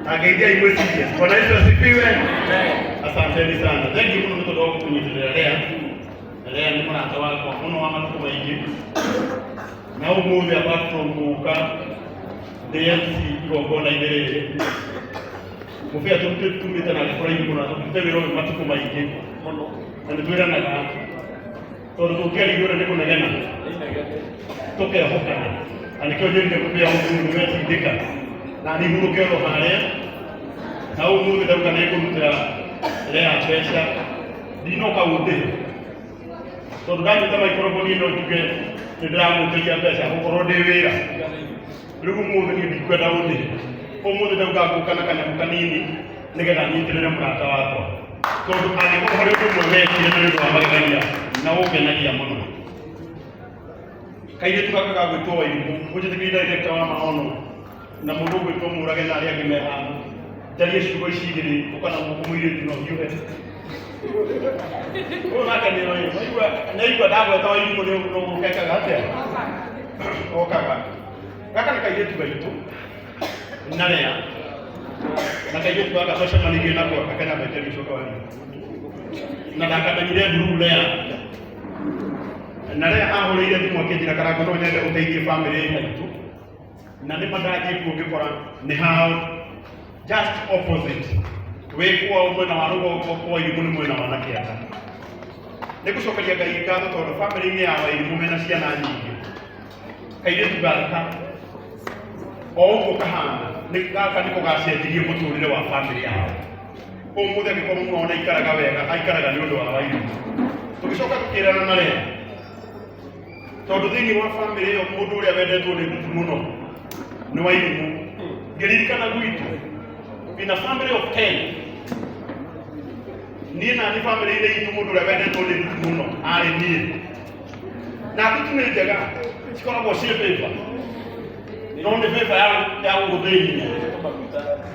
Akaidia imwesikia. Bwana Yesu asifiwe. Asanteni sana. Thank you mno mtoto wangu kunyetelea. Lea niko na atawa kwa mkono wa mtu mwingi. Na umuombe abato muka. DNC igogona ile. Mufia tumite na kwa hiyo kuna tutebero matuko maingi. Na ndio naga. Todo tukeli yore niko nagena. Tokea hoka. Anikio ndio kupia Mungu wetu ndika. Na ni Mungu kero hale. Na Mungu ndio kaneko mtera. Lea pesa. Dino ka ude. Todo ganyo kama ikoroboni ndio tuke. Ndramu tukia pesa ukorode wera. Lugu Mungu ni kwenda ude. Omude ndio gakukana kana mukanini. Nigenda nyitirere murata wako. Todo alikuwa hali kwa mwezi ndio amagania. Na woke na dia muno. Kaire tukakaga gwitwa ibu ujitikirira director wa maono na mundu gwitwa Muraya na aria ngimeha tari ciugo icigiri ukana mukumwire tuno hiuhe ona kana ni royo naigwa ndagweta wa ibu ni ukekaga atia okaga kaka ni kaire tugaitu na lea na kaire tukaga social media na kwa kana beteri shoka wani na ndakamenyire group lea na lea ahorire thimo akijira Karangu no nyende uteithie family yetu na ni madaji kungikora ni hao just opposite wekwa umwe na warugo kwa ilimu ni mwena wanake ata nikucokeria Ngai ngatho tondu family ni yawa ilimu mena ciana nyingi kaire tugaka o kahana ni gaka niko gacenjirie muturire wa family yao umuthe gikomo muona ikaraga wega aikaraga ni undu wa wairu tugicoka tukirana na lea tondu thini wa family yo mundu uria wendetwo ni mtu muno ni wa ilimu ngiririkana gwitu in a family of 10 nina ni family ile itu mundu uria wendetwo ni mtu muno ari ni na kitu ni jaga sikoragwo cie favor no ni favor ya guthĩnia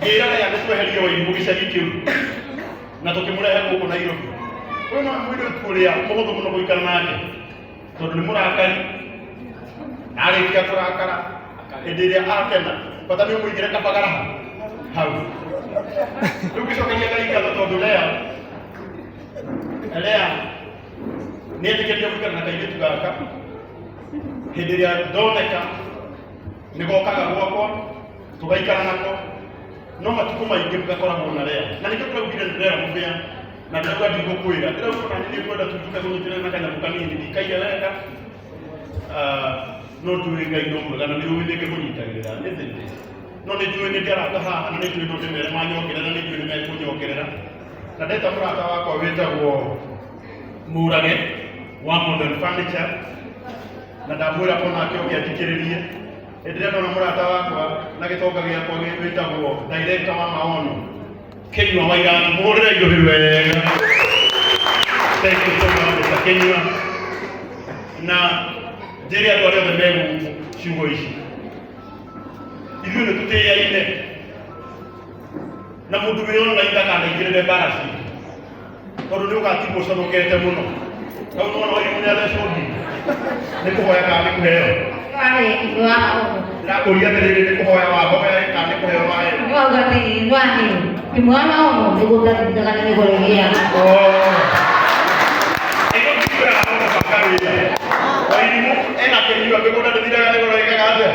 ngira ya gutweheria wa ilimu gicagi kiu na tukimurehe guku Nairobi uyu no mwiri turia muhuthu muno guikara nake tondu ni murakari arikia kurakara endelea akena pata ni muigire kabagara hau tukicokeria Ngai ngatho tondu lea ni etĩkĩrire guikara na kairĩtu gaka hĩndĩ ĩrĩa ndoneka nĩ gokaga gwakwa tugaikara nako no matukũ maingĩ mũgakoragwo na lea na nĩkĩo tũraugire ndĩrera mũbĩa na ndĩrauga ndigũkwĩra ndĩrauga na nĩ kwenda tutuke kũnyitĩrĩra na kanyamũ kanini ndikaire wega no tuwe Ngai no mwega na nĩ ũgĩthĩke kũnyitagĩrĩra nĩ thĩndĩ no nĩ njũĩ nĩ ndĩaraka haha na nĩ njũĩ no ndĩmere manyokerera na nĩ njũĩ nĩ mekũnyokerera na ndeta mũrata wakwa wĩtagwo Muraya wa Modern Furniture na ndamwĩra ko nake ũkĩathikĩrĩrie hĩndĩ ĩrĩa ndona mũrata wakwa na gĩtonga gĩakwa wĩtagwo director wa maono Kenywa wa Irani mũhũrĩre indo wega. Thank you so much Mr. Kenywa na njĩre andũ arĩa othe megu ciugo ici ithuĩ nĩ tũtĩaine na mũndũ wĩyona ndakanaingĩrĩre Mbara tondũ nĩ ũgatigwo ũconokete mũno kau nĩ mwana wa ilimu nĩ athecwo ngi nĩ kũhoya kana nĩ kũheo ndakũria atĩrĩrĩ nĩ kũhoya wahoya kana nĩ kũheo wahe ni mwana ono nĩgũthathithaga nĩ gũrĩgĩa wa ilimu ena kĩnyua mĩgũnda ndĩthiraga nĩ gũrĩgaga atĩa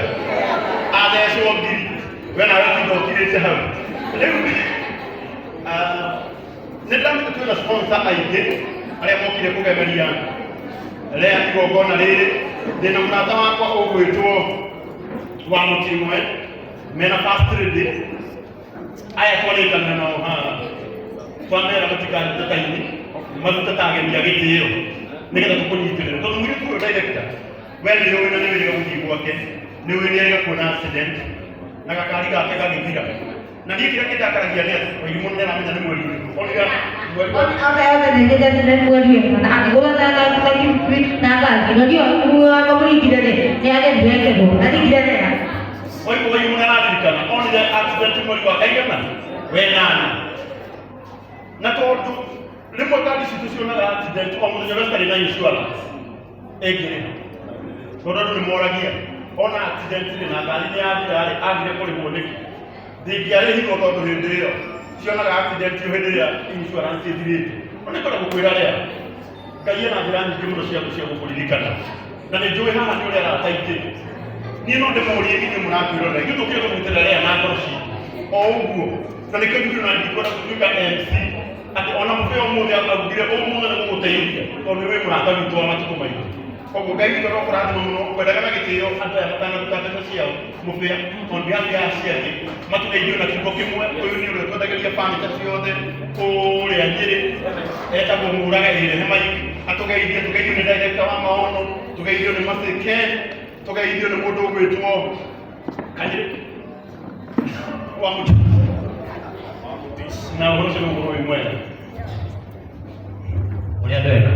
athecwo ngiri we nawe tiga ũkirĩte hau rĩu nĩ ndamĩte twĩna sponsor aingĩ arĩa mokire kũgemeria lea igongona rĩrĩ ndĩna mũrata wakwa ũgwĩtwo wa Mũting'we mena first lady aya twarĩkanĩra nao haha twamera Matikaingirire matũtagemia gĩtĩo nĩgetha tũkũnyitĩrĩra tondũ mũirĩtu ũyũ director we nĩ ũĩ na nĩ wĩrĩga gũthiĩ gwake nĩ ũĩ nĩ arĩga kuona accident na gakari gake gagĩthira na niĩ kĩrĩa kĩndakaragia nĩ atĩ ilimu nĩ aramenya nĩ mweri ũrĩkũ onĩga mweri othe nĩ ngĩthete nĩ mweri ũyũ na angĩgũtha na ngari no ndio wa mũringire nĩ agetheketwo na ndigire nĩa oigo ilimu nĩ araririkana onire accident mweri wa kaigana we nani na tondũ rĩmwe ngari citũ cionaga accident o mũthenya ũrĩa citarĩ na insurance ĩngĩrĩha tondũ andũ nĩ moragia ona accident na ngari nĩ yathira agire kũrĩhwo nĩkĩ ndingĩarĩ higo tondũ hĩndĩ ĩyo cionaga accident hĩndĩ ĩrĩa insurance ĩthirĩte. Ona nĩ kwenda gũkwĩra rĩa Ngai ena njĩra nyingĩ mũno cia gũkũririkana, na nĩ njũĩ haha nĩ ũrĩa arata aingĩ niĩ no ndĩmũrie inyuĩ mũrakwĩrora ithuĩ tũkire kũmũtĩra rĩa na ngoro citũ o ũguo, na nĩkĩo njuge na ndikwenda gũtuĩka MC atĩ ona mũthenya ũmũthĩ akarugire ũmũthĩ nĩ gũgũteithia tondũ nĩwe mũrata witũ wa matukũ maitũ. Koguo Ngai witũ arokũrathima mũno kwendaga na gĩtĩo andũ aya matanaruta mbeca ciao mũbĩa on behalf ya aciari matũgeithio na kiugo kĩmwe. Ũyũ nĩ ũrĩa twendagĩria bamĩrĩ ciothe kũrĩa Nyĩrĩ etagwo Muraya Mike, atũgeithie, tũgeithio nĩ director wa maono, tũgeithio nĩ Mashabiki, tũgeithio nĩ mũndũ ũgwĩtwo Kanyĩrĩ wa mũtu na ũhoro ũcio ũhoro wĩ mwega. Ũrĩa ndwega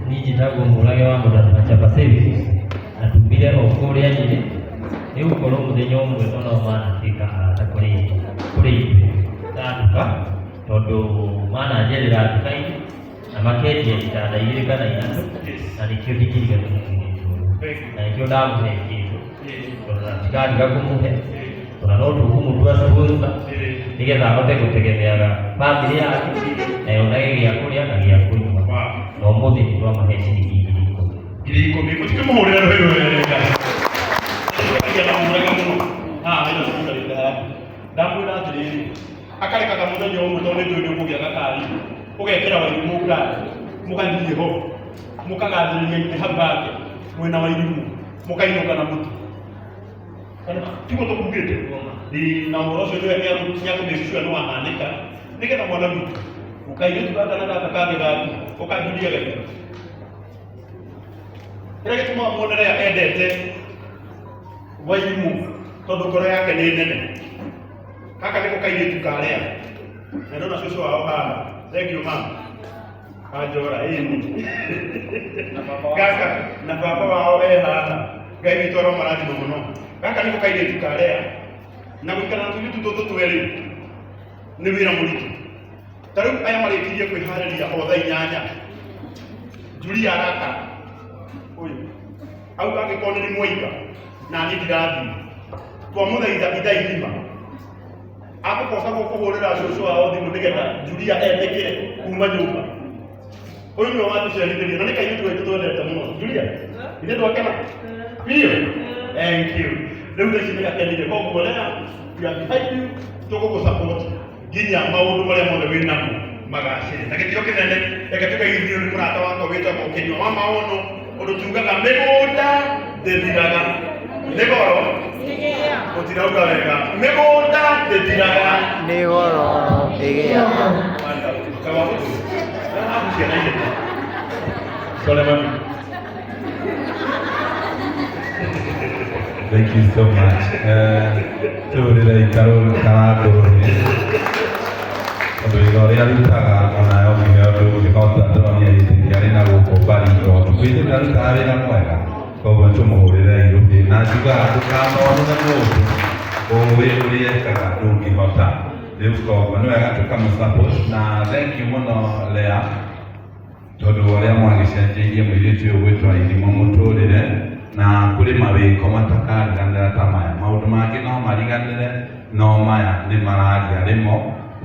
niĩ njĩtagwo Muraya wa Mashabiki na tumire o kũrĩa Nyĩrĩ nĩ gũkorwo mũthenya ũmwe ona manatuĩka arata kũrĩ ithuĩ nduka, tondũ mananjerera nduka-inĩ na makendia itanda 2 kana 3 na nĩkĩo ndingĩriganĩrwo na nĩkĩo ndamũhe kĩndũ tondũ natikariga kũmũhe tondũ no tũkũmũtua sponsor nĩgetha ahote gũtegemeaga bamĩrĩ yake na yonage gĩa kũrĩa na gĩa kũnyua, na ũmũthĩ nĩ twamahe ciringi 10,000. Mũtikĩmũhũrĩre rũhĩ rwega na mũrega mũno haha ĩno cikarĩte haha. Ndamwĩra atĩrĩrĩ akarekaga mũthenya ũmwe tondũ nĩ tũĩ nĩũkũgĩa gakari ũgekĩra Wairimu ngari mũgathiĩ ho mũkagathĩrĩria itĩ hau hake mwena wa Wairimu mũkainũka na mũtu kana tiguo tũkugĩte na ũhoro ũcio nĩakũmĩcua nĩ wahanĩka nĩgetha mwana witũ ũkairĩtu gaka na gaka kangĩ gaku ũkanjuria gaitũ. Kĩrĩa gĩtũmaga muonere endete Wairimu tondũ ngoro yake nĩ nene. Kaka nĩko kairĩtu karĩa na ndona cũcũ wao haha, thengiũ mama Kanjora Aini gaka na baba wao haha, Ngai witũ aromarathima mũno. Gaka nĩko kairĩtu karĩa na gũikara na tũirĩtu tũtũ twĩrĩ nĩ wĩra mũritũ. Ta rĩu aya marĩkirie kwĩharĩria o thaa 8 Julia araka ũyũ auga angĩkorwo nĩ Mwaiga na niĩ ndirathiĩ twamũthaitha ithaa igima agũcoka gũkũhũrĩra cũcũ wao thimũ nĩgetha Julia etĩkĩre kuma nyũmba. Ũyũ nĩwe watũciarithĩria na nĩ kairĩtu gaitũ twendete mũno. Julia ithe twakena biũ. Thank you. Rĩu thaa ici nĩgakenire, koguo rĩrĩa tũgũgũsupport nginya maũndũ marĩa mothe wĩ namo magacĩre na gĩtĩo kĩnene. Reke tũgeithio nĩ mũrata wakwa wĩtagwo Kĩnyua wa maono ũndũ tugaga mĩgũnda ndĩthiraga nĩ goro gũtirauga wega mĩgũnda ndĩthiraga nĩ goro ĩgĩaga. Thank you so much. Tũrĩre Karangu tondũ wĩra ũrĩa arutaga onayo mĩheo ndũngĩhota ndĩronia gĩtĩkĩ arĩ na gũkũ Baringo twĩthĩ ndarutaga wĩra mwega, koguo tũmũhũrĩre irũthi na njugaga ndũkanone mũndũ ũĩ ũrĩa ekaga ndũngĩhota. Rĩu koguo nĩ wega tũkamũsupport na thank you mũno Lea tondũ ũrĩa mwagĩcenjeirie mũirĩtu ũyũ gwĩtwo Aini mũtũrĩre na kũrĩ mawĩko matakariganĩra ta maya. Maũndũ mangĩ no mariganĩre no maya nĩ mararia rĩmo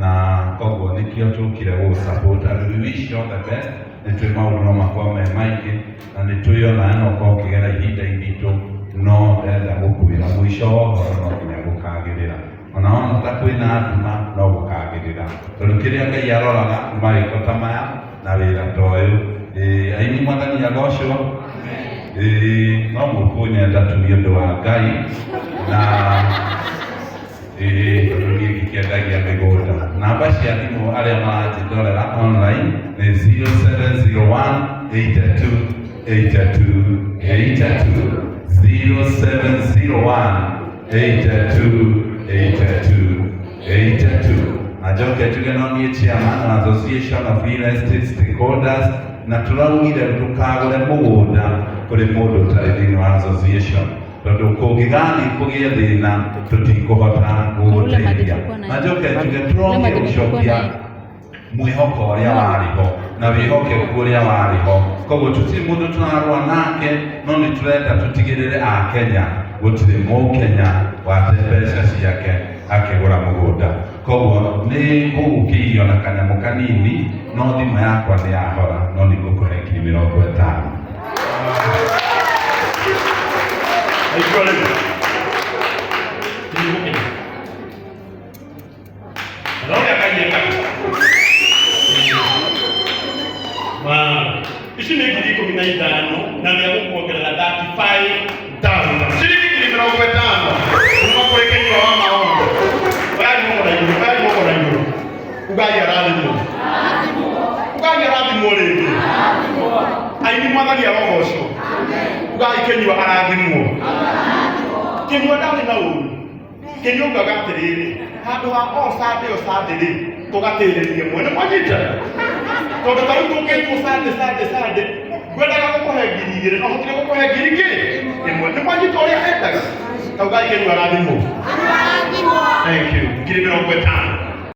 na koguo nĩkĩo tũkire gũsupport. We wish you all the best. Nĩ tũĩ maũndũ no makorwo me maingĩ na nĩ tũĩ ona no ũkorwo ũkĩgera ihinda iritũ no ndenda gũkwĩra mũico wa ũhoro no nginya gũkagĩrĩra. Ona wona ta kwĩna nduma no gũkagĩrĩra tondũ kĩrĩa Ngai aroraga nĩ mawĩko ta maya na wĩra ta ũyũ. Aini mwathani agocwo. No mũkũnyenda tu nĩ ũndũ wa Ngai na tondũ niĩ ngĩkĩendagia mĩgũnda. Namba cia thimũ arĩa maranjĩrorera online nĩ 0701 82 82 82 0701 82 82 82. Na njoke tuge no niĩ chairman wa Association of Real Estate Stakeholders na tũraugire ndũkagũre mũgũnda kũrĩ mũndũ ũtarĩ thĩinĩ wa association tondũ kũngĩgani kũgĩe thĩna tũtikũhota gũgũteithia. Na njoke tuge tũroke gũcokia mwĩhoko ũrĩa warĩ ho na wĩhokeku ũrĩa warĩ ho. Koguo tũtirĩ mũndũ tũrarũa nake no nĩ tũrenda tũtigĩrĩre Akenya gũtirĩ Mũkenya wate mbeca ciake akigura mugunda koguo ni kugukirio na kanyamu kanini no thima yakwa ni yahora no ni ngũkũhe ngiri 50. Ici nĩ ngiri 15 na nĩ gũkuongerera 35,000 ciringi ngiri 50 kuma kũrĩ Kenya wa maondo. Waya moko na igũrũ ugai arathimwo rĩngĩ Aini mwathani arogocwo ugai Kenya arathimwo Kenya ndarĩ na ũru Kenya ugaga atĩrĩrĩ handũ ha o sande rĩ tũgatĩrĩrie mwene mwanyita tondũ tarĩ tũkĩtwo sande ngwendaga gũkũhe ngiri 2 no hotire gũkũhe ngiri ĩmwe nĩ mwanyita ũrĩa endaga taugai Kenya arathimwo. Thank you. Ngiri 50.